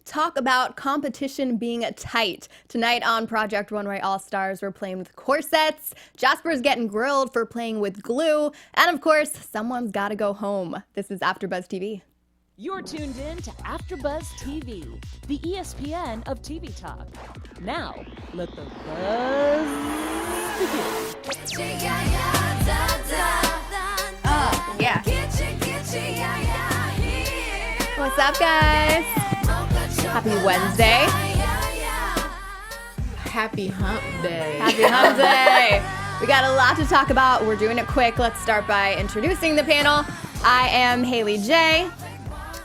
talk about competition being tight. Tonight on Project Runway All-Stars, we're playing with corsets. Jasper's getting grilled for playing with glue. And of course, someone's got to go home. This is AfterBuzz TV. You're tuned in to AfterBuzz TV, the ESPN of TV talk. Now, let the buzz begin. Yeah. What's up, guys? Happy Wednesday. Happy Hump Day. Happy Hump Day. We got a lot to talk about. We're doing it quick. Let's start by introducing the panel. I am Haley J.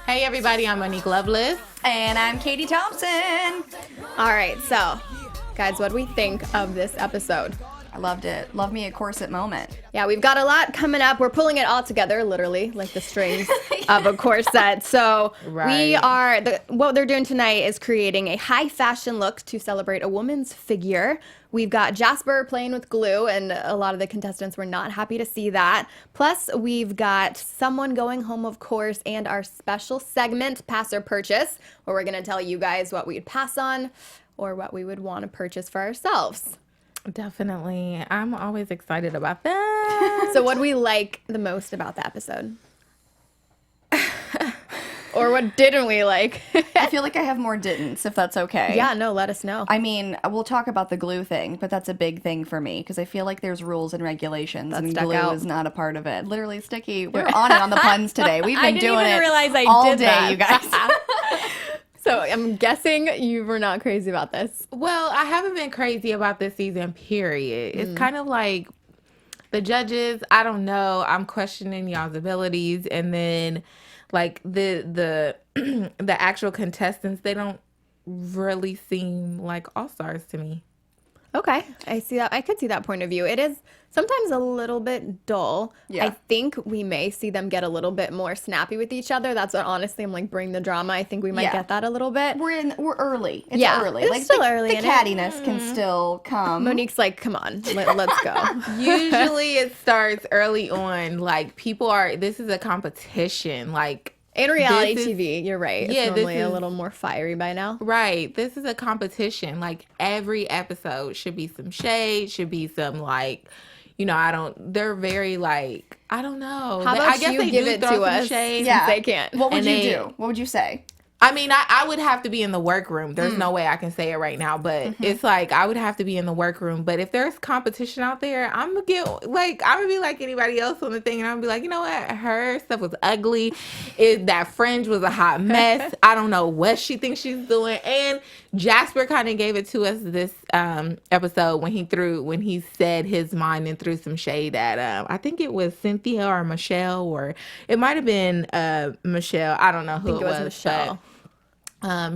Hey, everybody. I'm Monique Loveless. And I'm Katie Thompson. All right, so, guys, what do we think of this episode? I loved it. Love me a corset moment. Yeah, we've got a lot coming up. We're pulling it all together, literally, like the strings of a corset. So what they're doing tonight is creating a high fashion look to celebrate a woman's figure. We've got Jasper playing with glue, and a lot of the contestants were not happy to see that. Plus, we've got someone going home, of course, and our special segment, Pass or Purchase, where we're going to tell you guys what we'd pass on or what we would want to purchase for ourselves. Definitely. I'm always excited about that. So what do we like the most about the episode? Or what didn't we like? I feel like I have more didn'ts, if that's okay. Yeah, no, let us know. I mean, we'll talk about the glue thing, but that's a big thing for me because I feel like there's rules and regulations, and glue is not a part of it. Literally sticky. We're on it on the puns today. We've been doing it all day, you guys. So I'm guessing you were not crazy about this. Well, I haven't been crazy about this season, period. It's kind of like the judges, I don't know. I'm questioning y'all's abilities. And then like the actual contestants, they don't really seem like all-stars to me. Okay, I see that. I could see that point of view. It is sometimes a little bit dull. Yeah. I think we may see them get a little bit more snappy with each other. That's what, honestly, I'm like, bring the drama. I think we might get that a little bit. We're early. It's early. It's like still early. The cattiness can still come. Monique's like, come on, let's go. Usually it starts early on. Like this is a competition. Like, in reality TV, you're right. It's yeah, normally a little more fiery by now. Right. This is a competition. Like, every episode should be some shade, should be some, like, they're very, like, I don't know. How about I guess you they give do it throw to some us shade. since they can't? What would you do? What would you say? I mean, I would have to be in the workroom. There's no way I can say it right now, but it's like I would have to be in the workroom. But if there's competition out there, I'm gonna be like anybody else on the thing, and I'm gonna be like, you know what? Her stuff was ugly. That fringe was a hot mess. I don't know what she thinks she's doing. And Jasper kind of gave it to us this episode when he said his mind and threw some shade at I think it was Cynthia or Michelle, or it might have been Michelle. I don't know who it was. Michelle.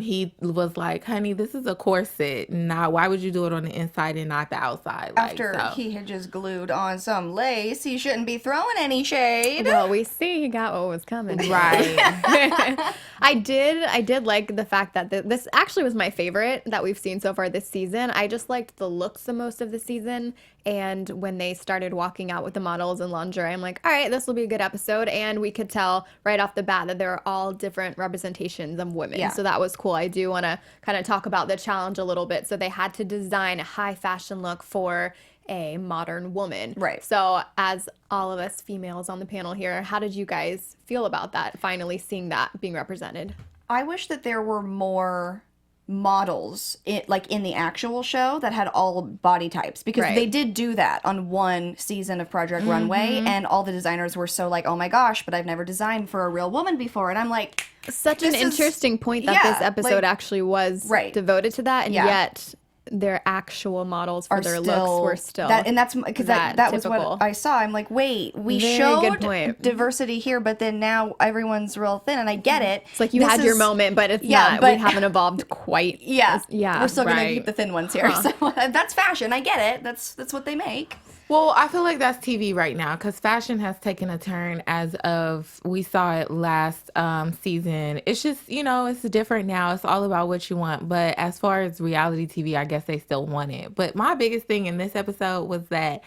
He was like, honey, this is a corset. Now, why would you do it on the inside and not the outside? After he had just glued on some lace, he shouldn't be throwing any shade. Well, we see he got what was coming. Right. I did like the fact that this actually was my favorite that we've seen so far this season. I just liked the looks the most of the season. And when they started walking out with the models in lingerie, I'm like, all right, this will be a good episode. And we could tell right off the bat that there are all different representations of women. Yeah. So that was cool. I do want to kind of talk about the challenge a little bit. So they had to design a high fashion look for a modern woman. Right. So as all of us females on the panel here, how did you guys feel about that, finally seeing that being represented? I wish that there were more models in the actual show that had all body types, because they did do that on one season of Project Runway, and all the designers were so like, oh my gosh, but I've never designed for a real woman before. And I'm like, such an interesting point that this episode actually was devoted to that, and yet their actual models for their looks were still that, and that's because that was what I saw. I'm like, wait, we showed diversity here, but then now everyone's real thin, and I get it. It's like you had your moment, but it's not. But we haven't evolved quite. Yeah, we're still gonna keep the thin ones here. So that's fashion. I get it. That's what they make. Well, I feel like that's TV right now, because fashion has taken a turn as of, we saw it last season. It's just, it's different now. It's all about what you want. But as far as reality TV, I guess they still want it. But my biggest thing in this episode was that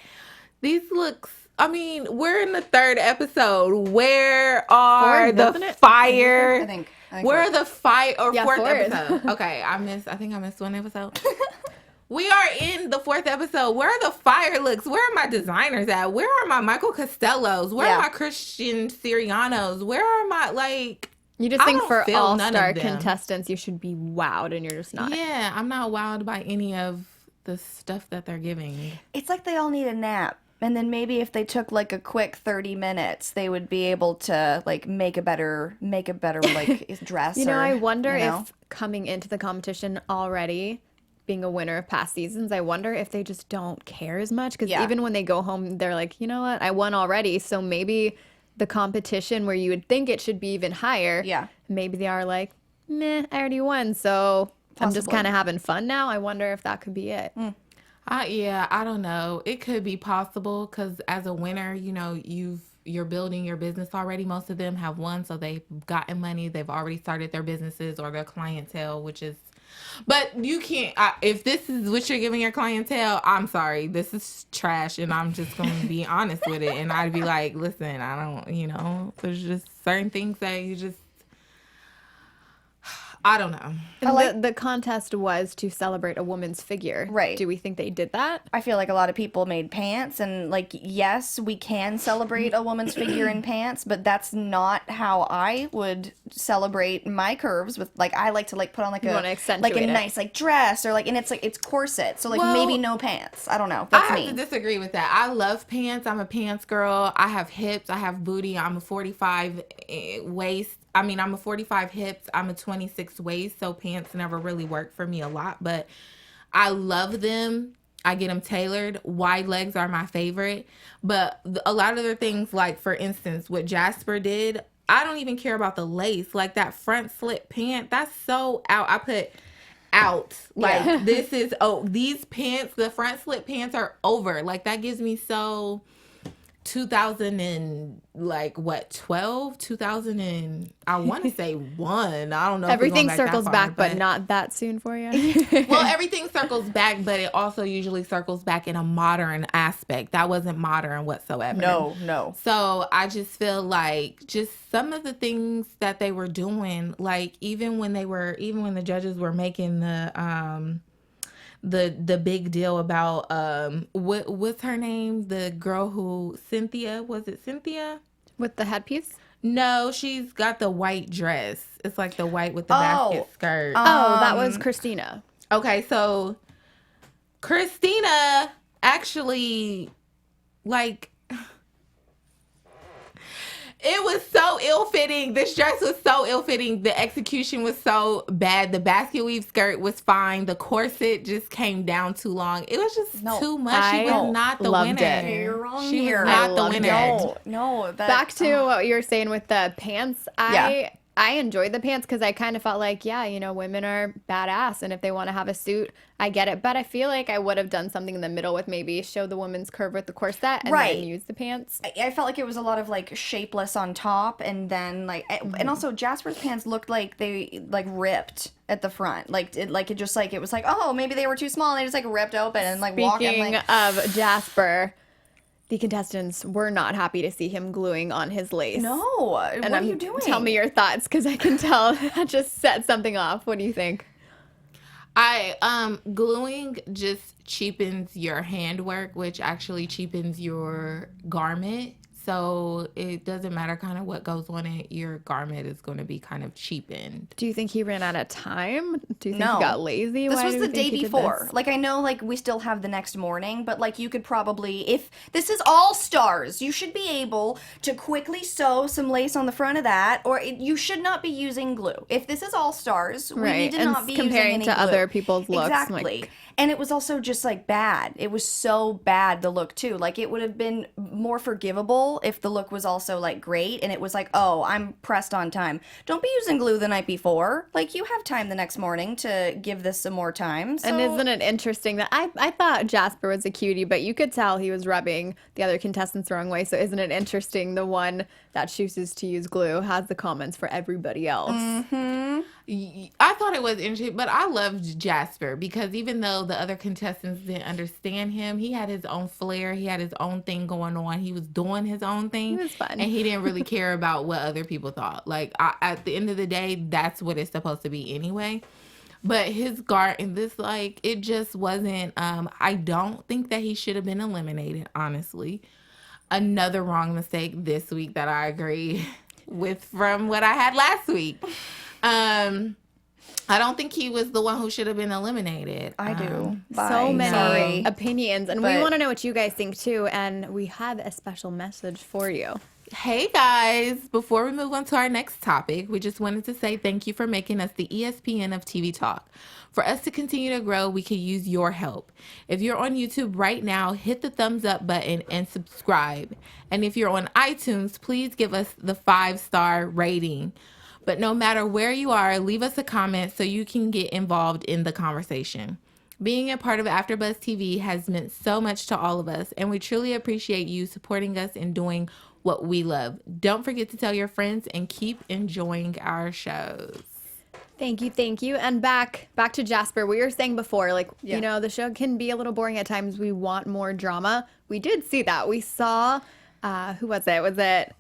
these looks, I mean, we're in the third episode. Where are the fire? I think Where are the fourth fourth. episode? Okay, I think I missed one episode. We are in the fourth episode. Where are the fire looks? Where are my designers at? Where are my Michael Costellos? Where are my Christian Sirianos? Where are my, like... You just think for feel all-star contestants, you should be wowed, and you're just not. Yeah, I'm not wowed by any of the stuff that they're giving me. It's like they all need a nap. And then maybe if they took like a quick 30 minutes, they would be able to like make a better like dress. You know, I wonder if coming into the competition already, being a winner of past seasons, I wonder if they just don't care as much. Because even when they go home, they're like, you know what, I won already. So maybe the competition where you would think it should be even higher, maybe they are like, meh, I already won. So I'm just kind of having fun now. I wonder if that could be it. Yeah, I don't know. It could be possible because as a winner, you know, you're building your business already. Most of them have won, so they've gotten money. They've already started their businesses or their clientele, which is... But you can't... if this is what you're giving your clientele, I'm sorry. This is trash, and I'm just going to be honest with it. And I'd be like, listen, I don't... You know, there's just certain things that you just... I don't know. The contest was to celebrate a woman's figure. Right. Do we think they did that? I feel like a lot of people made pants, and like, yes, we can celebrate a woman's figure in pants, but that's not how I would celebrate my curves. With like, I like to like put on like a nice like dress, or like, and it's like it's corset, so like maybe no pants. I don't know. That's I me. have to disagree with that. I love pants. I'm a pants girl. I have hips. I have booty. I'm a 45 waist. I mean, I'm a 45 hips. I'm a 26 waist, so pants never really work for me a lot, but I love them. I get them tailored. Wide legs are my favorite, but a lot of other things, like for instance, what Jasper did, I don't even care about the lace. Like that front slip pant, that's so out. I put out. Like this is, these pants, the front slip pants are over. Like that gives me so... 2000 and like what 12 2000 and I want to say 1. I don't know. Everything circles back, but not that soon for you. Well, everything circles back, but it also usually circles back in a modern aspect. That wasn't modern whatsoever. No. So I just feel like just some of the things that they were doing, like even when the judges were making the big deal about what's her name? The girl who Cynthia, was it Cynthia? With the headpiece? No, she's got the white dress. It's like the white with the basket skirt. That was Christina. Okay, so Christina actually like it was so ill-fitting. This dress was so ill-fitting. The execution was so bad. The basket weave skirt was fine. The corset just came down too long. It was just too much. She was not the winner. It. You're wrong she here. was not the winner. No. Back to what you were saying with the pants. I enjoyed the pants because I kind of felt like, women are badass, and if they want to have a suit, I get it. But I feel like I would have done something in the middle with maybe show the woman's curve with the corset and then use the pants. I felt like it was a lot of like shapeless on top, and then like, and also Jasper's pants looked like they like ripped at the front, it was like, oh, maybe they were too small, and they just like ripped open and like walking. Speaking of Jasper, the contestants were not happy to see him gluing on his lace. No, what are you doing? Tell me your thoughts, because I can tell that just set something off. What do you think? Gluing just cheapens your handwork, which actually cheapens your garment. So it doesn't matter kind of what goes on it. Your garment is going to be kind of cheapened. Do you think he ran out of time? Do you think he got lazy? This was the day before. Like, I know, like, we still have the next morning, but, like, you could probably, if this is All Stars, you should be able to quickly sew some lace on the front of that, or you should not be using glue. If this is All Stars, we need to not be using any glue. Comparing to other people's looks. Exactly. And it was also just, like, bad. It was so bad, the look, too. Like, it would have been more forgivable if the look was also, like, great, and it was like, oh, I'm pressed on time. Don't be using glue the night before. Like, you have time the next morning to give this some more time. So. And isn't it interesting that I thought Jasper was a cutie, but you could tell he was rubbing the other contestants the wrong way. So isn't it interesting the one that chooses to use glue has the comments for everybody else? Mm-hmm. I thought it was interesting, but I loved Jasper because even though the other contestants didn't understand him, he had his own flair. He had his own thing going on. He was doing his own thing. It was fun. And he didn't really care about what other people thought. Like, at the end of the day, that's what it's supposed to be anyway. But his guard and this, like, it just wasn't, I don't think that he should have been eliminated, honestly. Another wrong mistake this week that I agree with from what I had last week. I don't think he was the one who should have been eliminated. I do. So many Sorry. opinions, and we want to know what you guys think too. And we have a special message for you. Hey guys, before we move on to our next topic, we just wanted to say thank you for making us the ESPN of TV Talk. For us to continue to grow, we could use your help. If you're on YouTube right now, hit the thumbs up button and subscribe. And if you're on iTunes, please give us the 5-star rating. But no matter where you are, leave us a comment so you can get involved in the conversation. Being a part of AfterBuzz TV has meant so much to all of us, and we truly appreciate you supporting us and doing what we love. Don't forget to tell your friends and keep enjoying our shows. Thank you. And back to Jasper. We were saying before, like, you know, the show can be a little boring at times. We want more drama. We did see that. We saw, who was it? Was it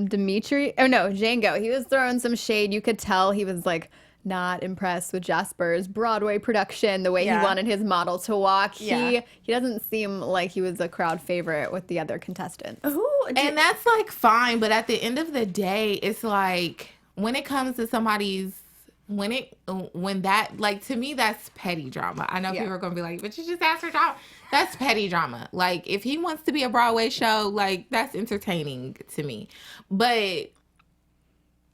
Dimitri? Oh no, Django. He was throwing some shade. You could tell he was like not impressed with Jasper's Broadway production, the way he wanted his model to walk. He doesn't seem like he was a crowd favorite with the other contestants. And that's like fine, but at the end of the day, it's like when it comes to somebody's when that, like, to me, that's petty drama. I know people are gonna be like, but you just asked for drama. That's petty drama. Like, if he wants to be a Broadway show, like, that's entertaining to me. But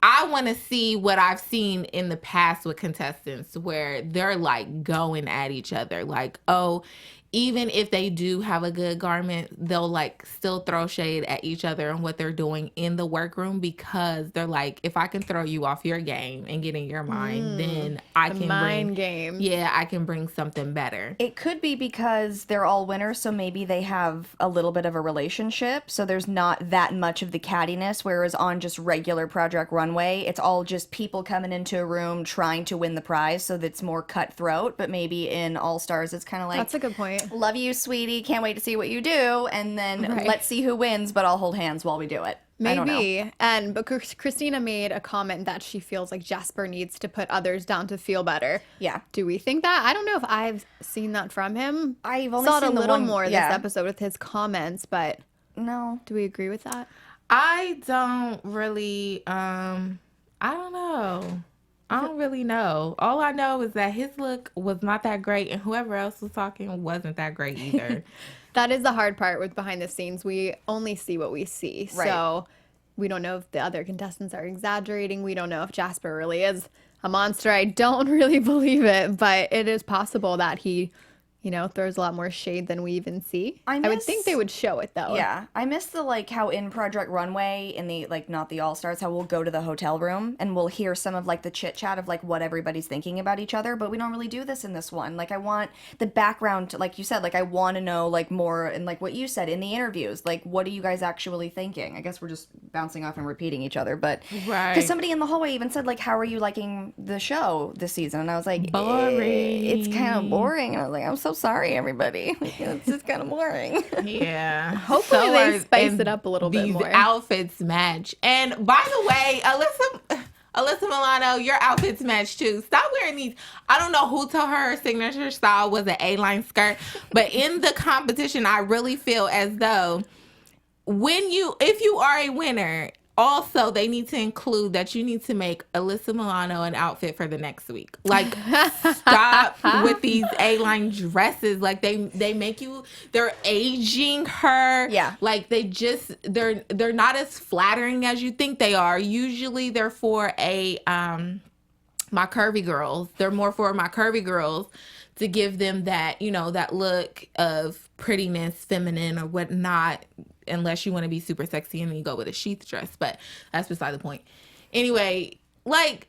I want to see what I've seen in the past with contestants where they're like going at each other. Like, oh, even if they do have a good garment, they'll like still throw shade at each other and what they're doing in the workroom because they're like, if I can throw you off your game and get in your mind, then I can mind game. Yeah, I can bring something better. It could be because they're all winners, so maybe they have a little bit of a relationship, so there's not that much of the cattiness, whereas on just regular Project Runway, it's all just people coming into a room trying to win the prize, so that's more cutthroat, but maybe in All Stars, it's kind of like... That's a good point. Love you, sweetie. Can't wait to see what you do. And then let's see who wins, but I'll hold hands while we do it. Maybe. But Christina made a comment that she feels like Jasper needs to put others down to feel better. Yeah. Do we think that? I don't know if I've seen that from him. I've only saw it seen a little more this episode with his comments, but no. Do we agree with that? I don't really, I don't know. I don't really know. All I know is that his look was not that great, and whoever else was talking wasn't that great either. That is the hard part with behind the scenes. We only see what we see. Right. So we don't know if the other contestants are exaggerating. We don't know if Jasper really is a monster. I don't really believe it, but it is possible that he, you know, throws a lot more shade than we even see. I would think they would show it, though. Yeah. I miss the, like, how in Project Runway, in the, like, not the All-Stars, how we'll go to the hotel room and we'll hear some of, like, the chit-chat of, like, what everybody's thinking about each other, but we don't really do this in this one. Like, I want the background, like you said, like, I want to know, like, more, and, like, what you said in the interviews. Like, what are you guys actually thinking? I guess we're just bouncing off and repeating each other, but... Right. Because somebody in the hallway even said, like, how are you liking the show this season? And I was like... Boring. It's kind of boring. And I was like, I'm so sorry, everybody. It's just kind of boring. Yeah. Hopefully they spice it up a little bit more. These outfits match. And by the way, Alyssa Milano, your outfits match too. Stop wearing these. I don't know who told her signature style was an A-line skirt, but in the competition, I really feel as though if you are a winner, also, they need to include that you need to make Alyssa Milano an outfit for the next week. Like, stop with these A-line dresses. Like, they make you, they're aging her. Yeah. Like, they're not as flattering as you think they are. Usually, they're for my curvy girls. They're more for my curvy girls to give them that, you know, that look of prettiness, feminine, or whatnot. Unless you want to be super sexy and then you go with a sheath dress. But that's beside the point. Anyway, like,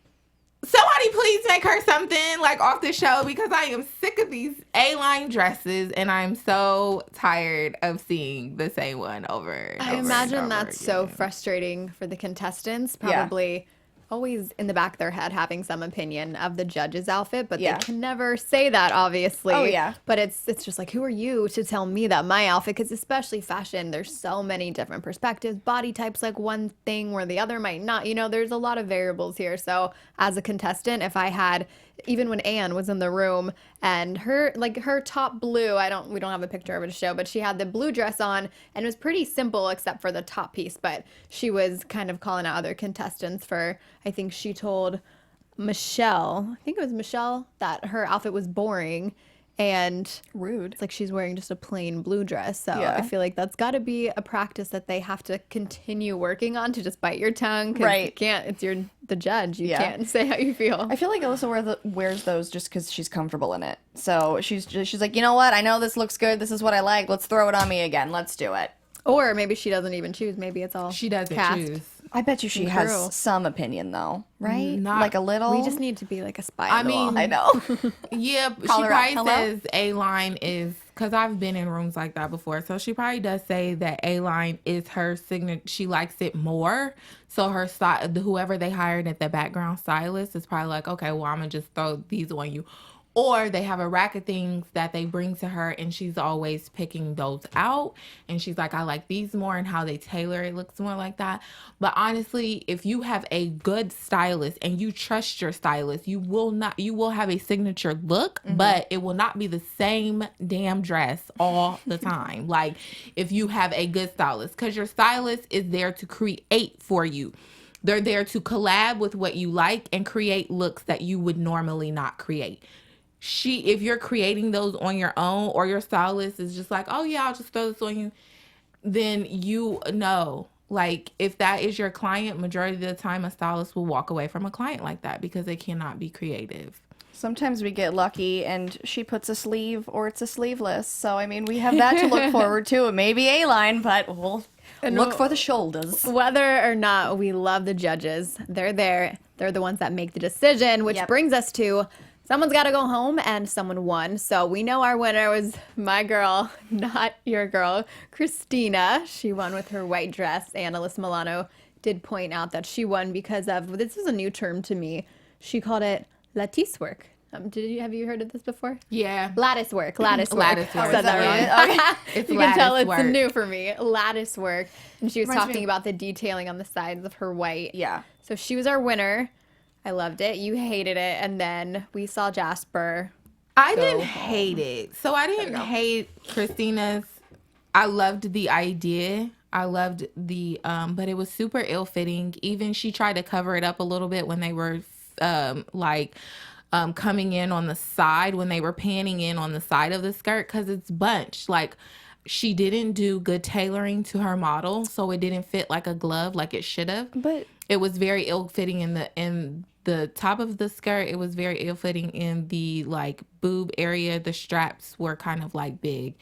somebody please make her something, like, off the show because I am sick of these A-line dresses and I'm so tired of seeing the same one over and I over imagine and over that's again. so frustrating for the contestants. Probably always in the back of their head having some opinion of the judge's outfit, but Yeah. they can never say that, obviously. Oh, yeah. But it's just like, who are you to tell me that my outfit, because especially fashion, there's so many different perspectives. Body types like one thing where the other might not. You know, there's a lot of variables here. So as a contestant, if I had, even when Anne was in the room and her top blue, we don't have a picture of it to show, but she had the blue dress on and it was pretty simple except for the top piece, but she was kind of calling out other contestants for, I think she told Michelle, that her outfit was boring and Rude. it's like she's wearing just a plain blue dress. So Yeah. I feel like that's got to be a practice that they have to continue working on, to just bite your tongue. 'Cause Right. You can't, the judge. You Yeah. can't say how you feel. I feel like Alyssa wears those just because she's comfortable in it. So she's like, you know what? I know this looks good. This is what I like. Let's throw it on me again. Let's do it. Or maybe she doesn't even choose. Maybe it's all She doesn't cast. choose. I bet you she True. has some opinion though, right? Not- Like a little. We just need to be like a spy. I on the wall. mean, I know. Yeah, she Call her out. probably Hello? says A-line is, because I've been in rooms like that before, so she probably does say that A-line is her signature. She likes it more. So her whoever they hired at the background stylist is probably like, okay, well, I'm going to just throw these on you. Or they have a rack of things that they bring to her and she's always picking those out. And she's like, I like these more, and how they tailor it looks more like that. But honestly, if you have a good stylist and you trust your stylist, you will have a signature look, but it will not be the same damn dress all the time. Like if you have a good stylist, because your stylist is there to create for you. They're there to collab with what you like and create looks that you would normally not create. If you're creating those on your own, or your stylist is just like, oh yeah, I'll just throw this on you, then you know, like if that is your client, majority of the time a stylist will walk away from a client like that because they cannot be creative. Sometimes we get lucky and she puts a sleeve or it's a sleeveless. So, I mean, we have that to look forward to. It may be A-line, but we'll look for the shoulders. Whether or not we love the judges, they're there. They're the ones that make the decision, which Yep. brings us to someone's got to go home, and someone won. So we know our winner was my girl, not your girl, Christina. She won with her white dress, and Alyssa Milano did point out that she won because of, this is a new term to me, she called it lattice work. Have you heard of this before? Yeah. Lattice work. Lattice work. Lattice work. I said that Okay. wrong. It's You can tell lattice it's work. new for me. Lattice work. And she was Reminds me talking of- about the detailing on the sides of her white. Yeah. So she was our winner. I loved it. You hated it. And then we saw Jasper. I Go didn't home. hate it. So I didn't hate Christina's. I loved the idea. I loved the, but it was super ill-fitting. Even she tried to cover it up a little bit when they were coming in on the side, when they were panning in on the side of the skirt, because it's bunched. Like, she didn't do good tailoring to her model, so it didn't fit like a glove like it should have. But It was very ill-fitting in the top of the skirt. It was very ill-fitting in the like boob area. The straps were kind of like big,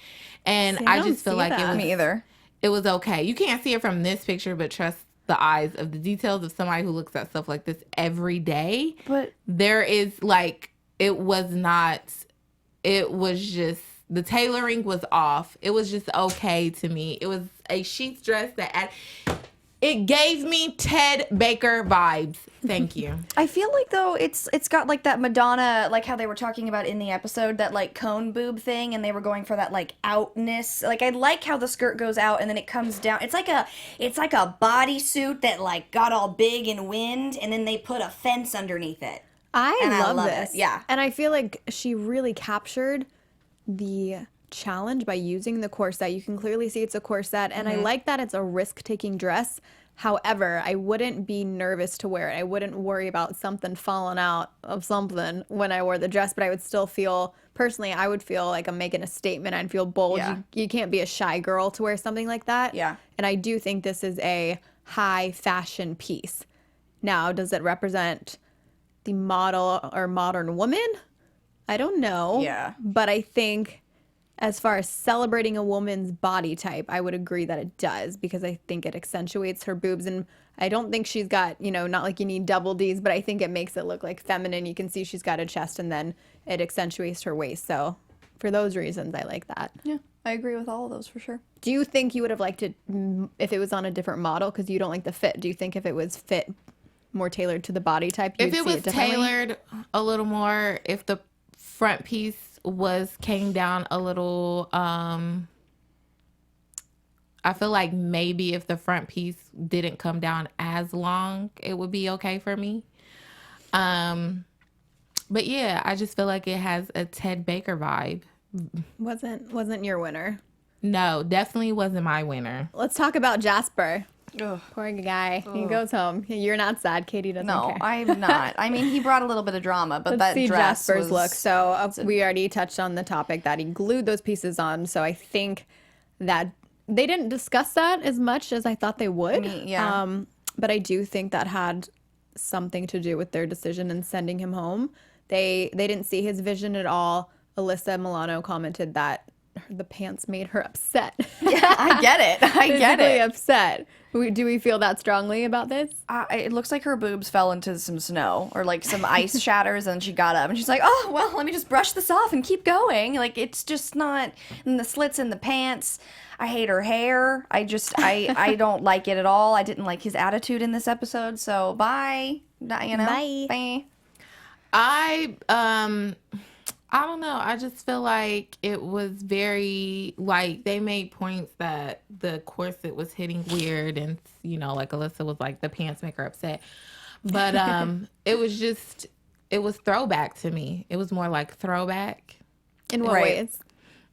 and See, I I don't just feel see like that. it was me either. It was okay. You can't see it from this picture, but trust the eyes of the details of somebody who looks at stuff like this every day. But There is like, it was just, the tailoring was off. It was just okay to me. It was a sheath dress it gave me Ted Baker vibes. Thank you. I feel like though it's got like that Madonna, like how they were talking about in the episode, that like cone boob thing, and they were going for that like outness. Like I like how the skirt goes out and then it comes down. It's like a bodysuit that like got all big and wind, and then they put a fence underneath it. I And I love love this. it, yeah. And I feel like she really captured the challenge by using the corset. You can clearly see it's a corset, and I like that it's a risk-taking dress. However, I wouldn't be nervous to wear it. I wouldn't worry about something falling out of something when I wore the dress, but I would still feel, personally, I would feel like I'm making a statement. I'd feel bold. Yeah. You can't be a shy girl to wear something like that. Yeah. And I do think this is a high fashion piece. Now, does it represent the model or modern woman? I don't know. Yeah. But I think as far as celebrating a woman's body type, I would agree that it does, because I think it accentuates her boobs. And I don't think she's got, not like you need double Ds, but I think it makes it look like feminine. You can see she's got a chest, and then it accentuates her waist. So for those reasons, I like that. Yeah, I agree with all of those for sure. Do you think you would have liked it if it was on a different model? Because you don't like the fit. Do you think if it was fit more tailored to the body type, If you'd it see was differently? tailored a little more, if the front piece came down a little, I feel like maybe if the front piece didn't come down as long, it would be okay for me. But yeah, I just feel like it has a Ted Baker vibe. Wasn't your winner. No, definitely wasn't my winner. Let's talk about Jasper. Ugh. Poor guy. He goes home. You're not sad. Katie doesn't No, care. I'm not. I mean, he brought a little bit of drama, but Let's that see dress Jasper's was... look. So we already touched on the topic that he glued those pieces on. So I think that they didn't discuss that as much as I thought they would. Yeah. But I do think that had something to do with their decision in sending him home. They didn't see his vision at all. Alyssa Milano commented that the pants made her upset. Yeah, I get it. I get Physically it. upset. Do we feel that strongly about this? It looks like her boobs fell into some snow or like some ice shatters, and she got up and she's like, "Oh, well, let me just brush this off and keep going." Like, it's just not. And the slits in the pants. I hate her hair. I don't like it at all. I didn't like his attitude in this episode. So bye. You know. Bye. I don't know. I just feel like it was very, like, they made points that the corset was hitting weird, and, you know, like Alyssa was like, the pants make her upset. But it was throwback to me. It was more like throwback. In what ways?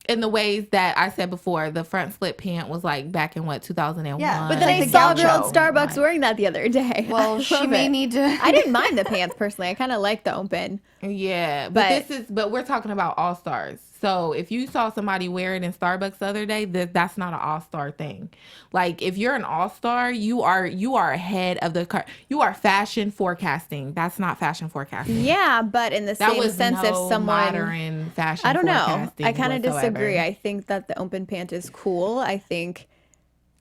In the ways that I said before, the front slip pant was like back in 2001. Yeah, But then Like I the saw a girl gaucho. at Starbucks wearing that the other day. Well, I she love may it. need to. I didn't mind the pants personally. I kind of like the open. Yeah, But- but we're talking about all stars. So if you saw somebody wear it in Starbucks the other day, that's not an all-star thing. Like, if you're an all-star, you are ahead of the car. You are fashion forecasting. That's not fashion forecasting. Yeah, but in the That same was sense, if no modern modern fashion. I don't know. forecasting I kind of whatsoever. disagree. I think that the open pant is cool. I think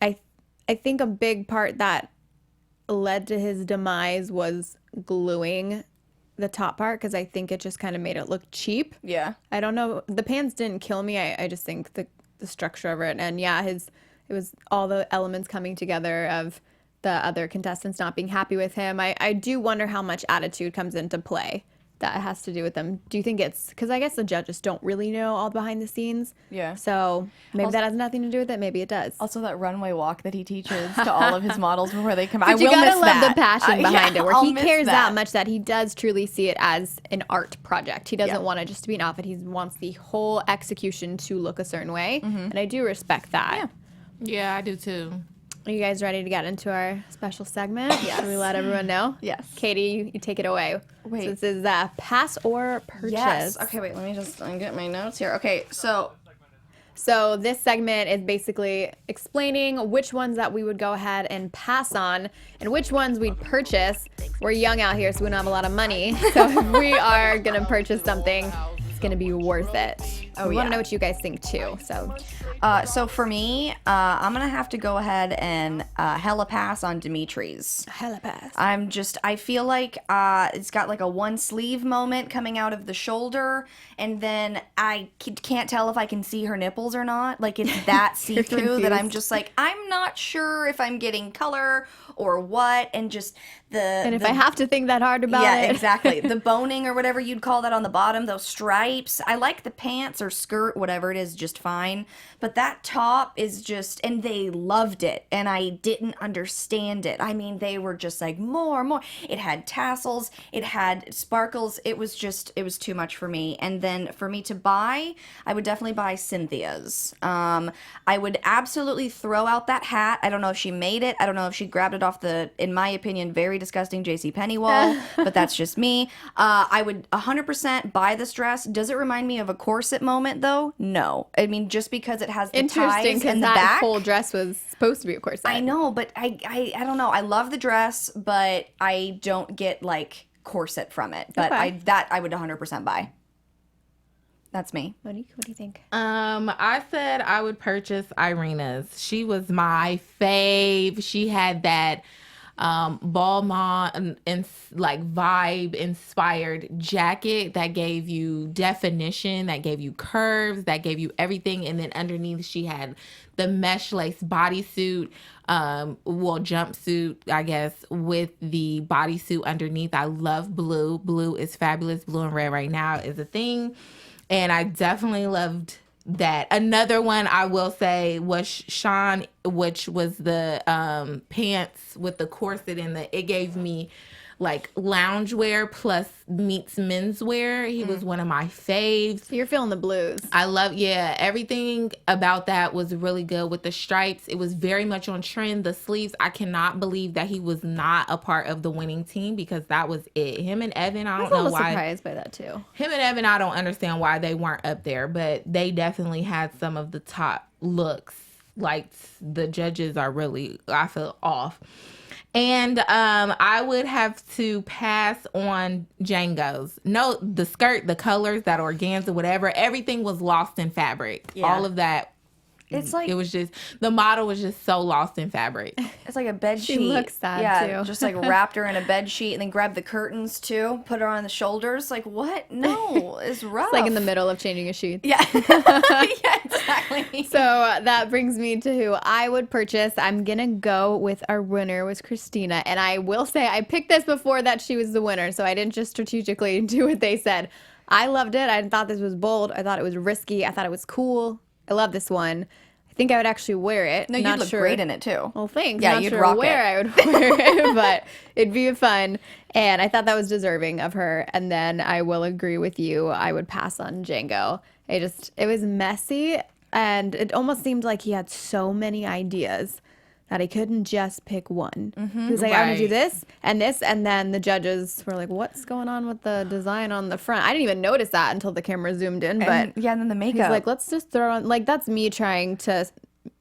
a big part that led to his demise was gluing the top part, because I think it just kind of made it look cheap. Yeah. I don't know. The pants didn't kill me. I just think the structure of it, and yeah, it was all the elements coming together of the other contestants not being happy with him. I do wonder how much attitude comes into play that has to do with them. Do you think it's because I guess the judges don't really know all behind the scenes? Yeah. So maybe that has nothing to do with it. Maybe it does. Also, that runway walk that he teaches to all of his models before they come out. But you gotta love that. the passion behind it, where I'll he miss cares that much that he does truly see it as an art project. He doesn't Yeah. want it just to be an outfit. He wants the whole execution to look a certain way, and I do respect that. Yeah, I do too. Are you guys ready to get into our special segment? Yes. Should we let everyone know? Yes. Katie, you take it away. Wait. So this is pass or purchase. Yes. Okay, wait. Let me just get my notes here. Okay, so So this segment is basically explaining which ones that we would go ahead and pass on and which ones we'd purchase. We're young out here, so we don't have a lot of money. So if we are going to purchase something, it's going to be worth it. We want to know what you guys think too. So for me, I'm gonna have to go ahead and hella pass on Dimitri's. Hella pass. I feel like it's got like a one sleeve moment coming out of the shoulder, and then I can't tell if I can see her nipples or not. Like, it's that see through that I'm just like, I'm not sure if I'm getting color or what, and just And if I have to think that hard about yeah, it. exactly. The boning or whatever you'd call that on the bottom, those stripes. I like the pants or skirt, whatever it is, just fine. But that top is just, and they loved it, and I didn't understand it. I mean, they were just like, more. It had tassels, it had sparkles. It was too much for me. And then for me to buy, I would definitely buy Cynthia's. I would absolutely throw out that hat. I don't know if she made it. I don't know if she grabbed it off the, in my opinion, very disgusting JCPenney wall, but that's just me. I would 100% buy this dress. Does it remind me of a corset moment though? No. I mean, just because it has the Interesting, ties because and the that back. whole dress was supposed to be a corset. I know, but I don't know. I love the dress, but I don't get like corset from it. But Okay. I would 100% buy. That's me. Monique, what do you think? I said I would purchase Irina's. She was my fave. She had that Balmain and like vibe inspired jacket that gave you definition, that gave you curves, that gave you everything. And then underneath she had the mesh lace bodysuit, jumpsuit, I guess, with the bodysuit underneath. I love blue. Blue is fabulous. Blue and red right now is a thing. And I definitely loved that. Another one I will say was Sean, which was the pants with the corset in it gave me like loungewear plus meets menswear. He was one of my faves. So you're feeling the blues. I love, everything about that was really good with the stripes. It was very much on trend. The sleeves, I cannot believe that he was not a part of the winning team because that was it. Him and Evan, I don't know why. I was surprised by that too. Him and Evan, I don't understand why they weren't up there, but they definitely had some of the top looks. Like the judges are really, I feel, off. And I would have to pass on Django's. No, the skirt, the colors, that organza, whatever, everything was lost in fabric. Yeah. All of that. It's like, it was just, the model was just so lost in fabric. It's like a bed sheet. She looks sad too. Just like wrapped her in a bed sheet and then grabbed the curtains too, put her on the shoulders. Like, what? No, it's rough. It's like in the middle of changing a sheet. Yeah. Yeah, exactly. So that brings me to who I would purchase. I'm going to go with our winner was Christina. And I will say I picked this before that she was the winner. So I didn't just strategically do what they said. I loved it. I thought this was bold. I thought it was risky. I thought it was cool. I love this one. I think I would actually wear it. No, you'd look great in it too. Well, thanks. Yeah, Not you'd sure rock where it. I would wear it, but it'd be fun. And I thought that was deserving of her. And then I will agree with you. I would pass on Django. It was messy, and it almost seemed like he had so many ideas that he couldn't just pick one. Mm-hmm. He was like, I'm going to do this, and then the judges were like, what's going on with the design on the front? I didn't even notice that until the camera zoomed in, and then the makeup. He's like, let's just throw on, like, that's me trying to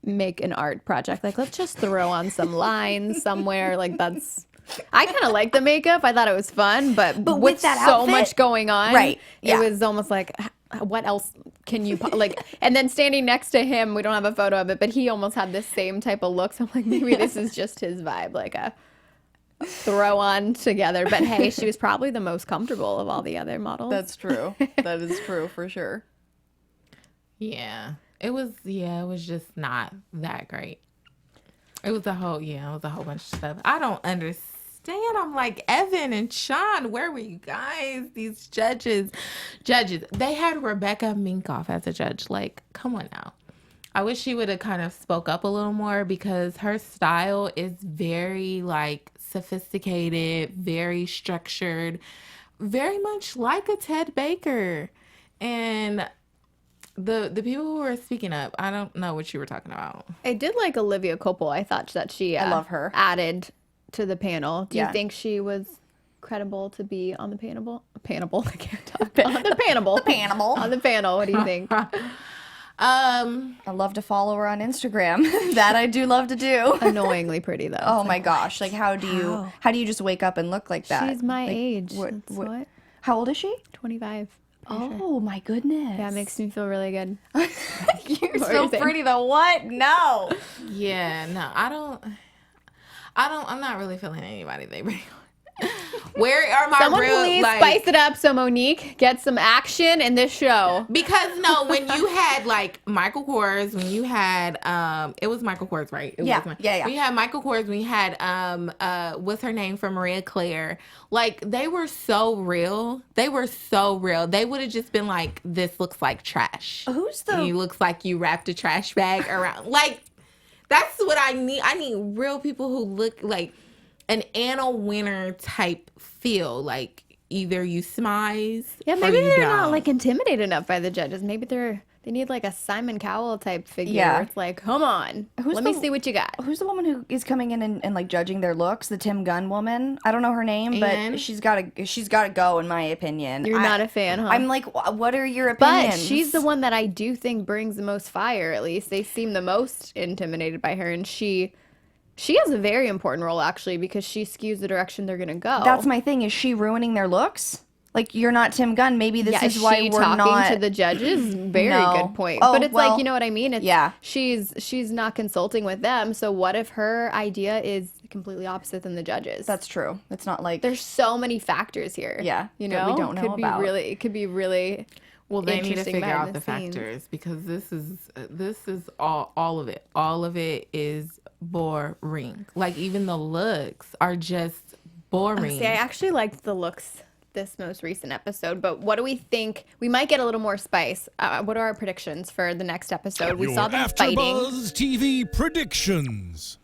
make an art project. Like, let's just throw on some lines somewhere. Like, I kind of like the makeup. I thought it was fun, but with that so outfit, much going on, right? Yeah. It was almost like, what else can you like? And then standing next to him, we don't have a photo of it, but he almost had the same type of look. So I'm like, maybe this is just his vibe, like a throw on together. But hey, she was probably the most comfortable of all the other models. That's true. That is true for sure. Yeah, it was just not that great. It was a whole bunch of stuff. I don't understand. I'm like, Evan and Sean, where were you guys? These judges, they had Rebecca Minkoff as a judge. Like, come on now. I wish she would have kind of spoke up a little more because her style is very like sophisticated, very structured, very much like a Ted Baker. And the people who were speaking up, I don't know what you were talking about. I did like Olivia Coppola. I thought that she I love her. Added to the panel. Do you think she was credible to be on the panel? I can't talk. On the panel. On the panel. What do you think? I love to follow her on Instagram. That I do love to do. Annoyingly pretty though. Oh my gosh! Like, how do you just wake up and look like that? She's my like, age. What? How old is she? 25. Oh sure. My goodness. Yeah, it makes me feel really good. You're so pretty though. What? No. Yeah, no, I'm not really feeling anybody they bring on. Where are my Someone real, please like, spice it up so Monique gets some action in this show. Because no, when you had like Michael Kors, when you had it was Michael Kors, right? Yeah. When you had Michael Kors, when you had what's her name from Maria Claire, like they were so real. They would have just been like, this looks like trash. He looks like you wrapped a trash bag around. Like, that's what I need. I need real people who look like an Anna Wintour type feel. Like either you smize. Yeah, maybe they're not like intimidated enough by the judges. Maybe they need like a Simon Cowell type figure. Yeah. Where it's like, come on, let me see what you got. Who's the woman who is coming in and like judging their looks? The Tim Gunn woman. I don't know her name, but she's got to go in my opinion. You're not a fan, huh? I'm like, what are your opinions? But she's the one that I do think brings the most fire. At least they seem the most intimidated by her, and she has a very important role actually because she skews the direction they're gonna go. That's my thing. Is she ruining their looks? Like, you're not Tim Gunn. Maybe this is is why she we're talking not to the judges. Very No. good point. Oh, but it's well, like, you know what I mean? It's, yeah. she's not consulting with them. So what if her idea is completely opposite than the judges? That's true. It's not like There's so many factors here. Yeah, you that know, we don't know could about. It could be really. Well, they need to interesting figure behind out the scenes. factors because this is all of it. All of it is boring. Like even the looks are just boring. See, I actually liked the looks this most recent episode, but what do we think? We might get a little more spice. What are our predictions for the next episode? We saw them fighting. AfterBuzz TV predictions.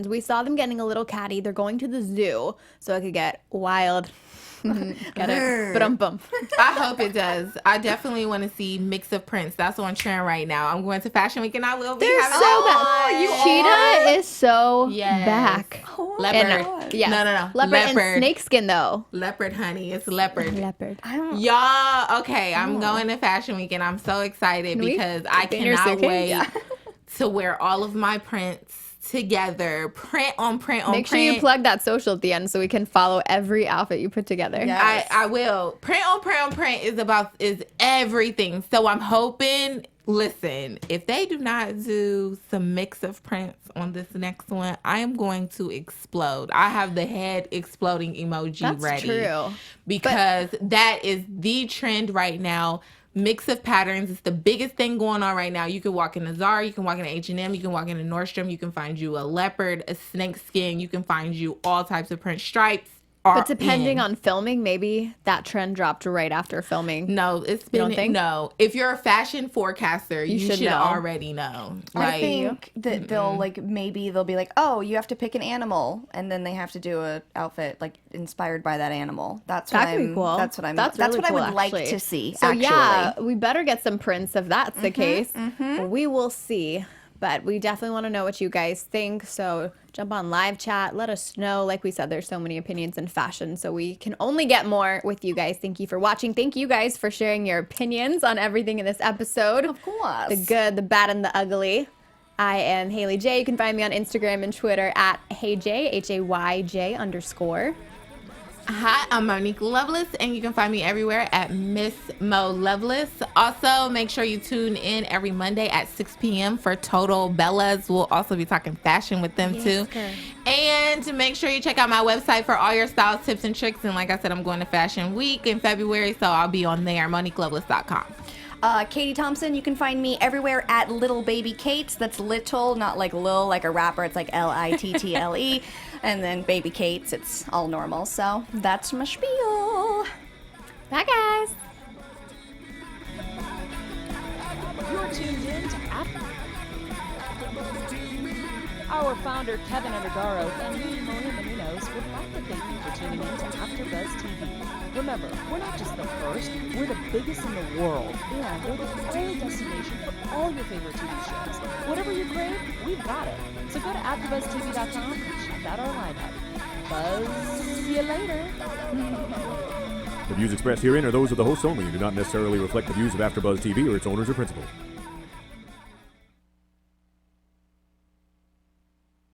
We saw them getting a little catty. They're going to the zoo, so it could get wild. Get it? Ba-dum-bum. I hope it does. I definitely want to see mix of prints. That's on trend right now. I'm going to Fashion Week and I will be They're having so that. bad. Cheetah is so Yes. back. Leopard. Yeah. No. Leopard and snakeskin though. Leopard, honey. It's leopard. Leopard. Y'all, okay, I'm going to Fashion Week and I'm so excited because I Put in your cannot suitcase? wait to wear all of my prints together, print on print on print. Make sure you plug that social at the end so we can follow every outfit you put together. Yes. I will. Print on print on print is everything. So I'm hoping, listen, if they do not do some mix of prints on this next one, I am going to explode. I have the head exploding emoji That's ready. true. Because that is the trend right now. Mix of patterns is the biggest thing going on right now. You can walk in a Zara, you can walk in a H&M, you can walk in a Nordstrom, you can find you a leopard, a snake skin, you can find you all types of print stripes. But depending on filming, maybe that trend dropped right after filming. No, it's been don't think? no. If you're a fashion forecaster, you should know. already know. I think that they'll maybe they'll be like, oh, you have to pick an animal, and then they have to do an outfit like inspired by that animal. That's what That could be cool. That's what I'm. That's That's really what cool, I would like actually. to see. So actually. yeah, we better get some prints if that's the case. We will see. But we definitely want to know what you guys think. So jump on live chat. Let us know. Like we said, there's so many opinions in fashion. So we can only get more with you guys. Thank you for watching. Thank you guys for sharing your opinions on everything in this episode. Of course. The good, the bad, and the ugly. I am Haley J. You can find me on Instagram and Twitter at HeyJ, HAYJ_. Hi, I'm Monique Loveless, and you can find me everywhere at Miss Mo Loveless. Also, make sure you tune in every Monday at 6 p.m. for Total Bellas. We'll also be talking fashion with them too. girl. And make sure you check out my website for all your style tips and tricks. And like I said, I'm going to Fashion Week in February, so I'll be on there, MoniqueLoveless.com. Katie Thompson, you can find me everywhere at Little Baby Kate. That's little, not like Lil, like a rapper. It's like Little. And then Baby Kate's, it's all normal. So that's my spiel. Bye, guys. You're tuned in to Our founder, Keven Undergaro, and me, Maria Menounos, would like to thank you for tuning in to AfterBuzz TV. Remember, we're not just the first, we're the biggest in the world, and we're the only destination for all your favorite TV shows. Whatever you crave, we've got it. So go to AfterBuzzTV.com and check out our lineup. Buzz you later. The views expressed herein are those of the hosts only and do not necessarily reflect the views of AfterBuzz TV or its owners or principals.